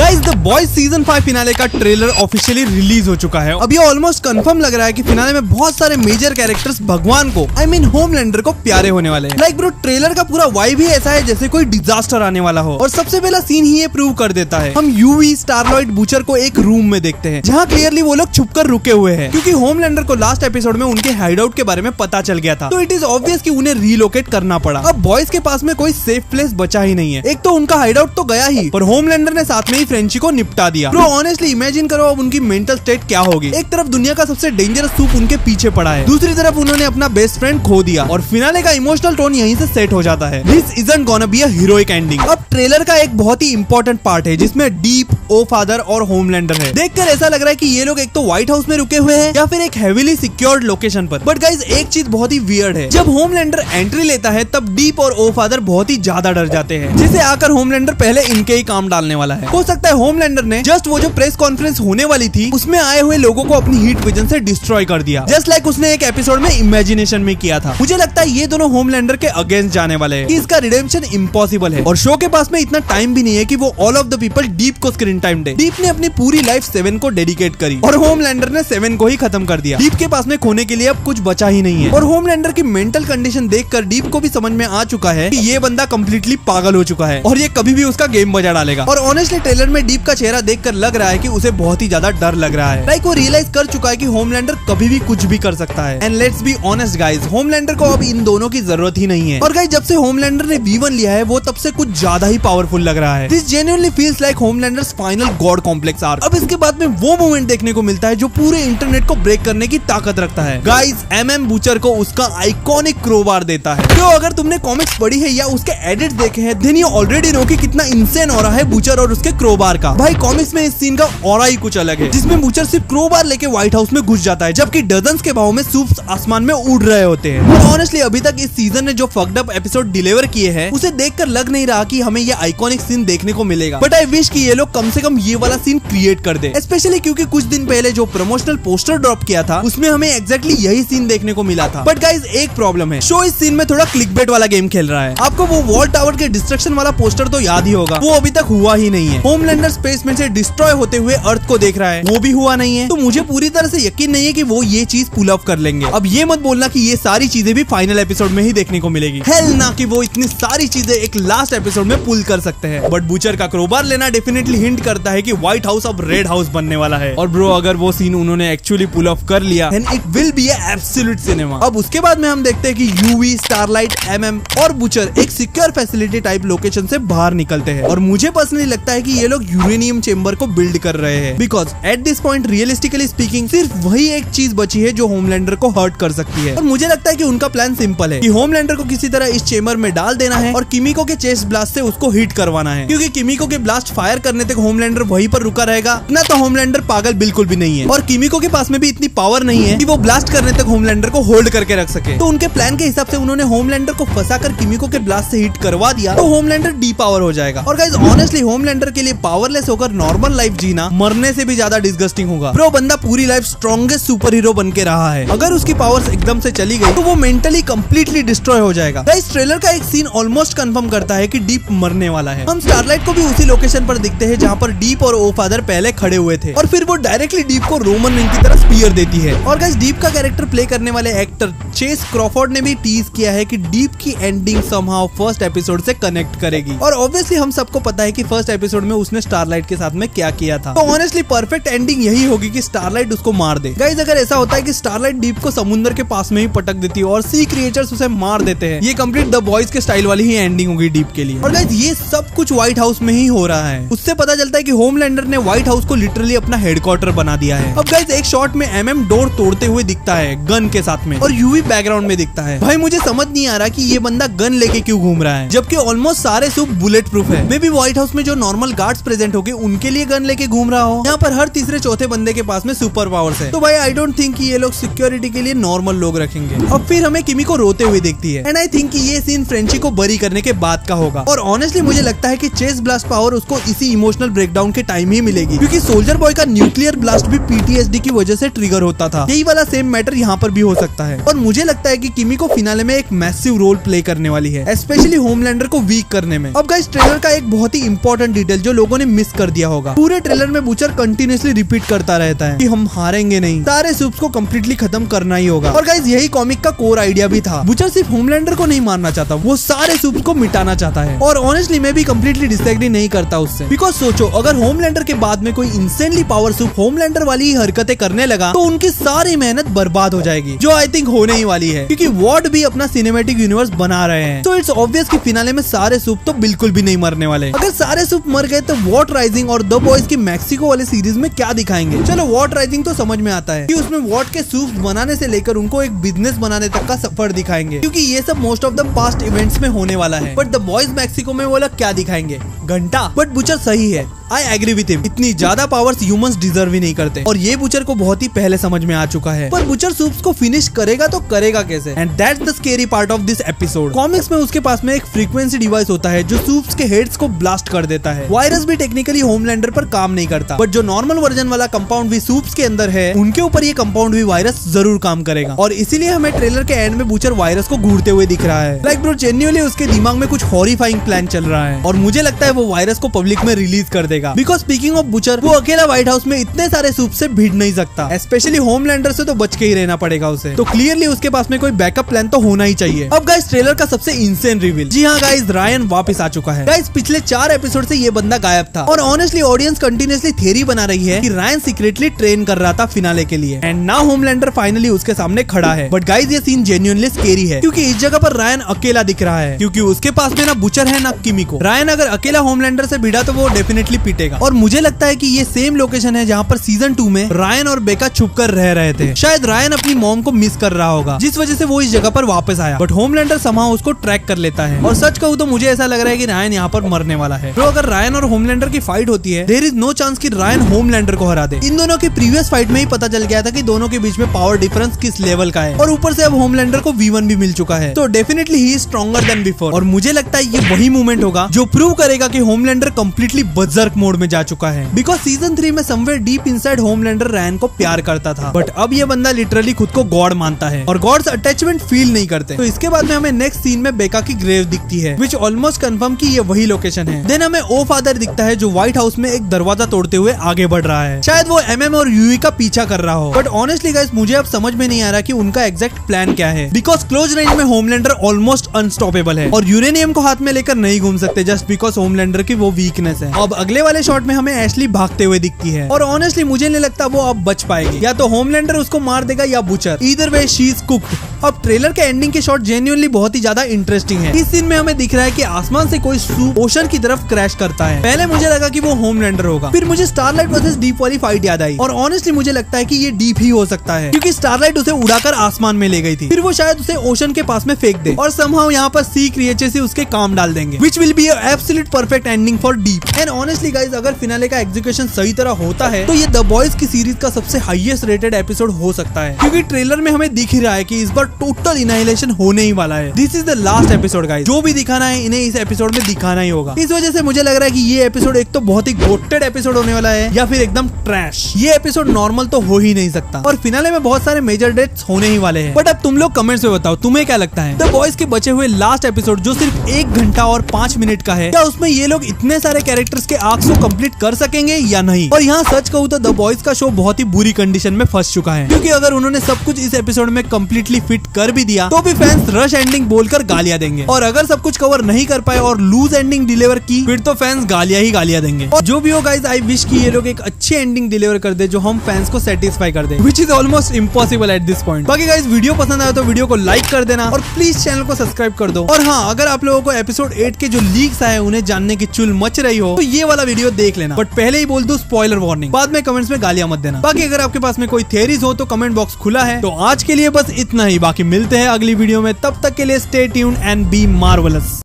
Guys the boys season 5 finale का trailer officially release हो चुका है। अब ये ऑलमोस्ट कंफर्म लग रहा है कि फिनाले में बहुत सारे मेजर कैरेक्टर्स भगवान को होमलैंडर को प्यारे होने वाले हैं। लाइक ब्रो ट्रेलर का पूरा वाइब ही ऐसा है जैसे कोई डिजास्टर आने वाला हो और सबसे पहला सीन ही ये प्रूव कर देता है। हम यूवी, स्टारलॉयड, बूचर को एक रूम में देखते हैं जहाँ क्लियरली वो लोग छुपकर रुके हुए हैं क्योंकि होमलैंडर को लास्ट एपिसोड में उनके हाइडआउट के बारे में पता चल गया था। तो इट इज ऑब्वियस कि उन्हें रीलोकेट करना पड़ा। अब बॉयज के पास में कोई सेफ प्लेस बचा ही नहीं है। एक तो उनका हाइडआउट तो गया ही, पर होमलैंडर ने साथ में ही फ्रेंची को निपटा दिया। ब्रो ऑनेस्टली इमेजिन करो अब उनकी मेंटल स्टेट क्या होगी। एक तरफ दुनिया का सबसे डेंजरस सूप उनके पीछे पड़ा है, दूसरी तरफ उन्होंने अपना बेस्ट फ्रेंड खो दिया और फिनाले का इमोशनल टोन यहीं से सेट हो जाता है। This isn't gonna be a heroic ending. अब ट्रेलर का एक बहुत ही इंपॉर्टेंट पार्ट है जिसमें डीप, ओ फादर और होमलैंडर है। देखकर ऐसा लग रहा है कि ये लोग एक तो व्हाइट हाउस में रुके हुए हैं या फिर एक हेवीली सिक्योर्ड लोकेशन पर। बट गाइज एक चीज बहुत ही वियर्ड है, जब होमलैंडर एंट्री लेता है तब डीप और ओ फादर बहुत ही ज्यादा डर जाते हैं, जिसे आकर होमलैंडर पहले इनके ही काम डालने वाला है। हो सकता है होमलैंडर ने जस्ट वो जो प्रेस कॉन्फ्रेंस होने वाली थी उसमें आए हुए लोगों को अपनी हीट विजन से डिस्ट्रॉय कर दिया, जस्ट लाइक उसने एक एपिसोड में इमेजिनेशन में किया था। मुझे लगता है ये दोनों होमलैंडर के अगेंस्ट जाने वाले हैं कि इसका रिडेम्पशन इम्पॉसिबल है और शो के पास में इतना टाइम भी नहीं है कि वो all of the people deep को स्क्रीन टाइम दे। डीप ने अपनी पूरी लाइफ 7 को डेडिकेट करी और होमलैंडर ने 7 को ही खत्म कर दिया। डीप के पास में खोने के लिए अब कुछ बचा ही नहीं है और होमलैंडर की मेंटल कंडीशन देखकर डीप को भी समझ में आ चुका है कि ये बंदा कंप्लीटली पागल हो चुका है और ये कभी भी उसका गेम बजा डालेगा। और ऑनेस्टली ट्रेलर में डीप का चेहरा देखकर लग रहा है कि उसे बहुत ही ज्यादा डर लग रहा है। लाइक वो रियलाइज कर चुका है कि होमलैंडर कभी भी कुछ भी कर सकता है। And let's be honest guys, Homelander को अब इन दोनों की जरूरत ही नहीं है। और गाइज जब से होमलैंडर ने V1 लिया है वो तब से कुछ ज्यादा ही पावरफुल लग रहा है। This genuinely feels like Homelander's final god complex arc. अब इसके बाद में वो मोमेंट देखने को मिलता है जो पूरे इंटरनेट को ब्रेक करने की ताकत रखता है। गाइज MM बूचर को उसका आइकॉनिक क्रोबार देता है। तो अगर तुमने कॉमिक्स पढ़ी है या उसके एडिट्स देखे हैं देन यू ऑलरेडी नो कि कितना इंसेन ऑरा है बूचर और उसके क्रोबार का। भाई कॉमिक्स में इस सीन का ऑरा ही कुछ अलग है जिसमें बूचर सिर्फ क्रोबार लेके व्हाइट हाउस में घुस जाता है जबकि डजन्स के भाव में सूप्स आसमान में उड़ रहे होते हैं। और ऑनेस्टली अभी तक इस सीजन ने जो फक्ड अप एपिसोड डिलीवर किए हैं उसे देखकर लग नहीं रहा कि हमें ये आइकॉनिक सीन देखने को मिलेगा। बट आई विश कि ये लोग कम से कम ये वाला सीन क्रिएट कर दे, स्पेशली क्योंकि कुछ दिन पहले जो प्रमोशनल पोस्टर ड्रॉप किया था उसमें हमें एग्जैक्टली यही सीन देखने को मिला था। बट गाइज एक प्रॉब्लम है, शो इस सीन में थोड़ा क्लिकबेट वाला गेम खेल रहा है। आपको वो वॉल टावर के डिस्ट्रक्शन वाला पोस्टर तो याद ही होगा, वो अभी तक हुआ ही नहीं है। होमलैंडर स्पेस में से डिस्ट्रॉय होते हुए अर्थ को देख रहा है, वो भी हुआ नहीं है। तो मुझे पूरी तरह से यकीन नहीं है कि वो ये चीज पुल ऑफ कर लेंगे। अब ये मत बोलना कि ये सारी चीजें भी फाइनल एपिसोड में ही देखने को मिलेगी। हेल ना कि वो इतनी सारी चीजें एक लास्ट एपिसोड में पुल कर सकते हैं। बट बूचर का क्रोबार लेना डेफिनेटली हिंट करता है कि व्हाइट हाउस अब रेड हाउस बनने वाला है। और ब्रो अगर वो सीन उन्होंने एक्चुअली पुल ऑफ कर लिया then it will be absolute cinema. अब उसके बाद में हम देखते हैं कि यूवी, स्टारलाइट, MM और बूचर एक सिक्योर फैसिलिटी टाइप लोकेशन से बाहर निकलते हैं और मुझे पर्सनली लगता है कि ये लोग यूरेनियम चेंबर को बिल्ड कर रहे हैं because at this point realistically speaking सिर्फ वही एक चीज बची है जो होमलैंडर को हर्ट कर सकती है। और मुझे लगता है कि उनका प्लान सिंपल है कि होमलैंडर को किसी तरह इस चेंबर में डाल देना है और किमिको के चेस्ट ब्लास्ट से उसको हिट करवाना है क्योंकि किमिको के ब्लास्ट फायर करने तक होमलैंडर वहीं पर रुका रहेगा। ना तो होमलैंडर पागल बिल्कुल भी नहीं है और किमिको के पास में भी इतनी पावर नहीं है कि वो ब्लास्ट करने तक होमलैंडर को होल्ड करके रख सके। तो उनके प्लान के हिसाब से उन्होंने होमलैंडर को फंसाकर किमिको के ब्लास्ट से हिट करवा दिया तो होमलैंडर डी पावर हो जाएगा। और गाइस ऑनेस्टली होमलैंडर के लिए पावरलेस होकर नॉर्मल लाइफ जीना मरने से भी ज्यादा डिस्गस्टिंग होगा। ब्रो बंदा पूरी लाइफ स्ट्रॉन्गेस्ट सुपर हीरो बन के रहा है, अगर उसकी पावर्स एकदम से चली गई तो वो मेंटली कंप्लीटली डिस्ट्रॉय हो जाएगा। गाइस ट्रेलर का एक सीन ऑलमोस्ट कंफर्म करता है कि डीप मरने वाला है। हम स्टारलाइट को भी उसी लोकेशन पर दिखते हैं जहाँ पर डीप और ओ फादर पहले खड़े हुए थे और फिर वो डायरेक्टली डीप को रोमन रिंग की तरह स्पीयर देती है। और गाइस डीप का कैरेक्टर प्ले करने वाले एक्टर चेस क्रॉफोर्ड ने भी टीज किया है कि डीप की एंडिंग समहाउ फर्स्ट एपिसोड से कनेक्ट करेगी और ऑब्वियसली हम सबको पता है कि फर्स्ट एपिसोड में उसने स्टारलाइट के साथ में क्या किया था। तो ऑनेस्टली परफेक्ट एंडिंग यही होगी कि स्टारलाइट उसको मार दे। गाइस अगर ऐसा होता है कि स्टारलाइट डीप को समुद्र के पास में ही पटक देती है और सी क्रिएचर्स उसे मार देते हैं, ये कंप्लीट द बॉयज के स्टाइल वाली ही एंडिंग होगी डीप के लिए। और गाइस ये सब कुछ व्हाइट हाउस में ही हो रहा है। उससे पता चलता है कि होमलैंडर ने व्हाइट हाउस को लिटरली अपना हेडक्वार्टर बना दिया है। अब गाइस एक शॉट में MM डोर तोड़ते हुए दिखता है गन के साथ में और यूवी बैकग्राउंड में दिखता है। भाई मुझे समझ नहीं आ रहा कि ये बंदा गन लेके क्यों घूम रहा है जबकि ऑलमोस्ट सारे सूप बुलेट प्रूफ है। मे बी व्हाइट हाउस में जो नॉर्मल गार्ड्स प्रेजेंट होंगे उनके लिए गन लेके घूम रहा हो। यहाँ पर हर तीसरे चौथे बंदे के पास में सुपर पावर्स है। तो भाई आई डोंट थिंक कि ये लोग सिक्योरिटी के लिए नॉर्मल लोग रखेंगे। अब फिर हमें किमिको रोते हुए देखती है एंड आई थिंक कि ये सीन फ्रेंची को बरी करने के बाद का होगा। और ऑनेस्टली मुझे लगता है कि चेस ब्लास्ट पावर उसको इसी इमोशनल ब्रेकडाउन के टाइम ही मिलेगी क्योंकि सोल्जर बॉय का न्यूक्लियर ब्लास्ट भी PTSD की वजह से ट्रिगर होता था। यही वाला सेम मैटर यहाँ पर भी हो सकता है और मुझे लगता है कि किमिको फिनाले में एक मैसिव रोल प्ले करने वाली है, स्पेशली होमलैंडर को वीक करने में। अब गाइस ट्रेलर का एक बहुत ही इंपॉर्टेंट डिटेल जो लोगों लोगों ने मिस कर दिया होगा। पूरे ट्रेलर में बुचर कंटिन्यूअसली रिपीट करता रहता है कि हम हारेंगे नहीं, सारे सूप्स को कंप्लीटली खत्म करना ही होगा। और गाइस यही कॉमिक का कोर आइडिया भी था। बुचर सिर्फ होमलैंडर को नहीं मारना चाहता, वो सारे सूप्स को मिटाना चाहता है। और ऑनेस्टली मैं भी कंप्लीटली डिसएग्री नहीं करता उससे, बिकॉज सोचो अगर होमलैंडर के बाद में कोई इंसेंटली पावर सूप होमलैंडर वाली ही हरकतें करने लगा तो उनकी सारी मेहनत बर्बाद हो जाएगी, जो आई थिंक होने ही वाली है, क्योंकि वॉर्ड भी अपना सिनेमैटिक यूनिवर्स बना रहे हैं। तो इट्स ऑब्वियस कि फिनाले में सारे सूप तो बिल्कुल भी नहीं मरने वाले। अगर सारे सूप मर गए तो वॉट राइजिंग और द बॉयज की मैक्सिको वाले सीरीज में क्या दिखाएंगे। चलो वॉट राइजिंग तो समझ में आता है कि उसमें वॉट के सूप बनाने से लेकर उनको एक बिजनेस बनाने तक का सफर दिखाएंगे, क्योंकि ये सब most of the past events में होने वाला है। बट द बॉयज मैक्सिको में वो लोग क्या दिखाएंगे, घंटा। बट बुचर सही है, आई एग्री विथ हिम, इतनी ज्यादा पावर्स ह्यूमंस डिजर्व ही नहीं करते, और ये बुचर को बहुत ही पहले समझ में आ चुका है। पर बुचर सूप्स को फिनिश करेगा तो करेगा कैसे, and that's the scary part of this episode. Comics में उसके पास में एक फ्रीक्वेंसी डिवाइस होता है जो सूप्स के हेड्स को ब्लास्ट कर देता है। वायरस भी टेक्निकली होमलैंडर पर काम नहीं करता, बट जो नॉर्मल वर्जन वाला कंपाउंड भी सूप्स के अंदर है उनके ऊपर ये कंपाउंड भी वायरस जरूर काम करेगा। और इसीलिए हमें ट्रेलर के एंड में बुचर वायरस को घूरते हुए दिख रहा है। लाइक ब्रो जेन्युइनली उसके दिमाग में कुछ हॉरिफाइंग प्लान चल रहा है, और मुझे लगता है वो वायरस को पब्लिक में रिलीज कर देगा। बिकॉज स्पीकिंग ऑफ बुचर, वो अकेला व्हाइट हाउस में इतने सारे सूप से भिड़ नहीं सकता, स्पेशली होमलैंडर से तो बच के ही रहना पड़ेगा उसे। तो क्लियरली उसके पास में कोई बैकअप प्लान तो होना ही चाहिए। अब गाइस ट्रेलर का सबसे इंसेन रिवील, जी हाँ गाइस रायन वापस आ चुका है। गाइस पिछले 4 एपिसोड से ये बंदा गायब था, और ऑनेस्टली ऑडियंस कंटिन्यूअसली थ्योरी बना रही है कि रायन सीक्रेटली ट्रेन कर रहा था फिनाले के लिए, एंड नाउ होमलैंडर फाइनली उसके सामने खड़ा है। बट गाइस ये सीन जेन्युइनली स्केरी है, क्योंकि इस जगह पर रायन अकेला दिख रहा है, क्योंकि उसके पास में ना बुचर है ना किमिको। रायन अगर अकेला होमलैंडर से भिड़ा तो वो डेफिनेटली पिटेगा, और मुझे लगता है कि ये सेम लोकेशन है जहाँ पर सीजन 2 में रायन और बेका छुपकर रह रहे थे। शायद रायन अपनी मॉम को मिस कर रहा होगा, जिस वजह से वो इस जगह पर वापस आया, बट होमलैंडर समहाउ उसको ट्रैक कर लेता है। और सच कहूँ तो मुझे ऐसा लग रहा है कि रायन यहाँ पर मरने वाला है। तो अगर रायन और होमलैंडर की फाइट होती है, देयर इज नो चांस कि रायन होमलैंडर को हरा दे। इन दोनों की प्रीवियस फाइट में ही पता चल गया था कि दोनों के बीच में पावर डिफरेंस किस लेवल का है, और ऊपर से अब होमलैंडर को V1 भी मिल चुका है, तो definitely he is stronger than before. और मुझे लगता है ये वही मूवमेंट होगा जो प्रूव करेगा कि होमलैंडर कंप्लीटली बर्जर्क मोड में जा चुका है। बिकॉज सीजन 3 में somewhere deep inside Homelander Ryan को प्यार करता था, बट अब ये बंदा लिटरली खुद को गॉड मानता है, और गॉड्स अटैचमेंट फील नहीं करते। तो इसके बाद में हमें नेक्स्ट सीन में बेका की ग्रेव दिखती है, विच ऑलमोस्ट कंफर्म कि ये वही लोकेशन है। देन हमें ओ फादर दिखता है जो व्हाइट हाउस में एक दरवाजा तोड़ते हुए आगे बढ़ रहा है। शायद वो MM और यूई का पीछा कर रहा हो, बट ऑनेस्टली गाइस मुझे अब समझ में नहीं आ रहा कि उनका एग्जैक्ट प्लान क्या है, बिकॉज क्लोज रेंज में होमलैंडर ऑलमोस्ट अनस्टॉपेबल है, और यूरेनियम को हाथ में लेकर नहीं घूम सकते जस्ट बिकॉज होमलैंडर की वो वीकनेस है। अब अगले वाले शॉट में हमें एशली भागते हुए दिखती है, और ऑनेस्टली मुझे नहीं लगता वो अब बच पाएगी, या तो होमलैंडर उसको मार देगा या butcher, either way she is cooked. अब ट्रेलर के एंडिंग के शॉट जेन्युइनली बहुत ही ज्यादा इंटरेस्टिंग है। इस सीन में हमें दिख रहा है कि आसमान से कोई सूप ओशन की तरफ क्रैश करता है। पहले मुझे लगा कि वो होमलैंडर होगा, फिर मुझे स्टारलाइट वर्सेस डीप वाली फाइट याद आई, और ऑनेस्टली मुझे लगता है कि ये डीप ही हो सकता है, क्योंकि स्टारलाइट उसे उड़ाकर आसमान में ले गई थी, फिर वो शायद उसे ओशन के पास में फेंक दे, और समहाउ यहाँ पर सी क्रिएचर से उसके काम डाल देंगे, which will be absolute perfect ending for deep. And honestly guys अगर फिनाले का एग्जीक्यूशन सही तरह होता है तो ये द बॉयज की सीरीज का सबसे हाईएस्ट रेटेड एपिसोड हो सकता है, क्योंकि ट्रेलर में हमें दिख ही रहा है कि इस बार टोटल इनहाइलेशन होने ही वाला है। This is the last episode guys, जो भी दिखाना है इन्हें इस एपिसोड में दिखाना ही होगा। इस वजह से मुझे लग रहा है कि ये एपिसोड एक तो बहुत ही गोटेड एपिसोड होने वाला है, या फिर एकदम ट्रैश। ये एपिसोड नॉर्मल तो हो ही नहीं सकता, और फिनाले में बहुत सारे मेजर डेथ्स होने ही वाले हैं। बट अब तुम लोग कमेंट्स में बताओ तुम्हें क्या लगता है, द बॉयज के बचे हुए लास्ट एपिसोड जो सिर्फ 1 घंटा और 5 मिनट का है, क्या उसमें ये लोग इतने सारे कैरेक्टर्स के आर्क्स को कंप्लीट कर सकेंगे या नहीं। और यहाँ सच कहूँ तो द बॉयज का शो बहुत ही बुरी कंडीशन में फंस चुका है, क्योंकि अगर उन्होंने सब कुछ इस एपिसोड में कंप्लीटली फिट कर भी दिया तो भी फैंस रश एंडिंग बोलकर गालियां देंगे, और अगर सब कुछ कवर नहीं कर पाए और लूज एंडिंग डिलीवर की फिर तो फैंस गालियां ही गालियां देंगे। और जो भी हो गाइस आई विश कि ये लोग एक अच्छी एंडिंग डिलीवर कर दे जो हम फैंस को सेटिस्फाई कर दे, which is almost impossible at this point. बाकी गाइस वीडियो पसंद आया तो वीडियो को लाइक कर देना, और प्लीज चैनल को सब्सक्राइब कर दो। और हाँ, अगर आप लोगों को एपिसोड 8 के जो लीक्स आए उन्हें जानने की चुल मच रही हो तो ये वाला वीडियो देख लेना, बट पहले ही बोल दो स्पॉइलर वार्निंग, बाद में कमेंट्स में गालियां मत देना। बाकी अगर आपके पास में कोई थियरीज हो तो कमेंट बॉक्स खुला है। तो आज के लिए बस इतना ही, बाकी मिलते हैं अगली वीडियो में, तब तक के लिए stay tuned and be marvellous.